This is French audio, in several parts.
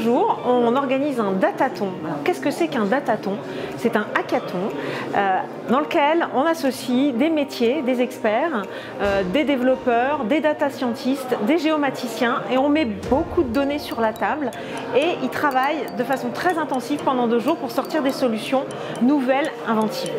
jours, on organise un datathon. Qu'est-ce que c'est qu'un datathon? C'est un hackathon dans lequel on associe des métiers, des experts, des développeurs, des data scientists, des géomaticiens, et on met beaucoup de données sur la table et ils travaillent de façon très intensive pendant 2 jours pour sortir des solutions nouvelles, inventives.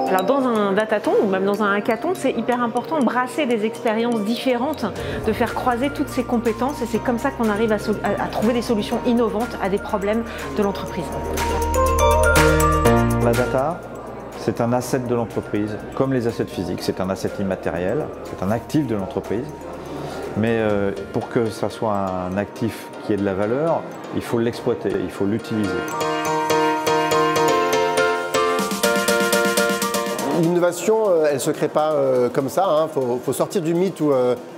Alors dans un datathon ou même dans un hackathon, c'est hyper important de brasser des expériences différentes, de faire croiser toutes ces compétences, et c'est comme ça qu'on arrive à trouver des solutions innovantes à des problèmes de l'entreprise. La data, c'est un asset de l'entreprise, comme les assets physiques, c'est un asset immatériel, c'est un actif de l'entreprise. Mais pour que ça soit un actif qui ait de la valeur, il faut l'exploiter, il faut l'utiliser. L'innovation, elle ne se crée pas comme ça. Faut sortir du mythe où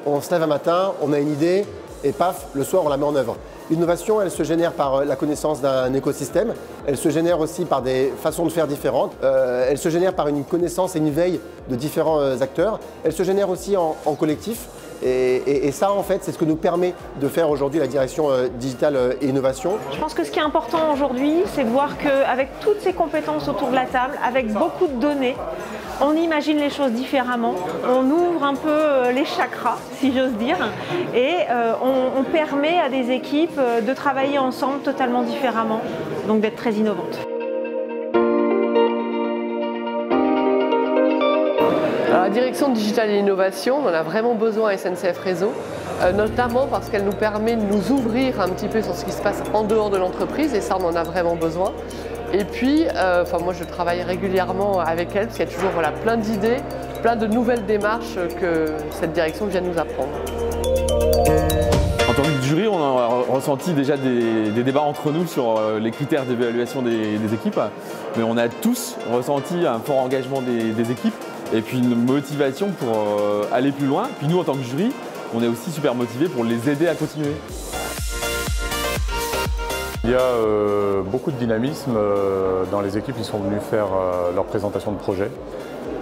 on se lève un matin, on a une idée et paf, le soir on la met en œuvre. L'innovation, elle se génère par la connaissance d'un écosystème, elle se génère aussi par des façons de faire différentes, elle se génère par une connaissance et une veille de différents acteurs, elle se génère aussi en collectif. Et ça, en fait, c'est ce que nous permet de faire aujourd'hui la direction digitale et innovation. Je pense que ce qui est important aujourd'hui, c'est de voir qu'avec toutes ces compétences autour de la table, avec beaucoup de données, on imagine les choses différemment, on ouvre un peu les chakras, si j'ose dire, et on permet à des équipes de travailler ensemble totalement différemment, donc d'être très innovantes. Alors, la direction digitale et innovation, on en a vraiment besoin à SNCF Réseau, notamment parce qu'elle nous permet de nous ouvrir un petit peu sur ce qui se passe en dehors de l'entreprise, et ça on en a vraiment besoin. Et puis, moi je travaille régulièrement avec elle parce qu'il y a toujours plein d'idées, plein de nouvelles démarches que cette direction vient nous apprendre. En tant que jury, on a ressenti déjà des débats entre nous sur les critères d'évaluation des équipes, mais on a tous ressenti un fort engagement des équipes et puis une motivation pour aller plus loin. Puis nous, en tant que jury, on est aussi super motivés pour les aider à continuer. Il y a beaucoup de dynamisme dans les équipes qui sont venues faire leur présentation de projet.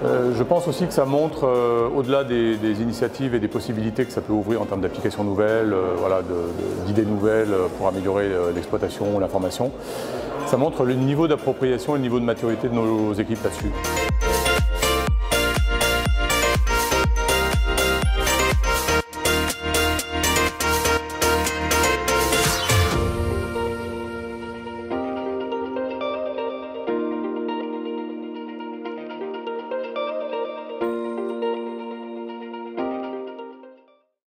Je pense aussi que ça montre, au-delà des initiatives et des possibilités que ça peut ouvrir en termes d'applications nouvelles, d'idées nouvelles pour améliorer l'exploitation ou l'information, ça montre le niveau d'appropriation et le niveau de maturité de nos équipes là-dessus.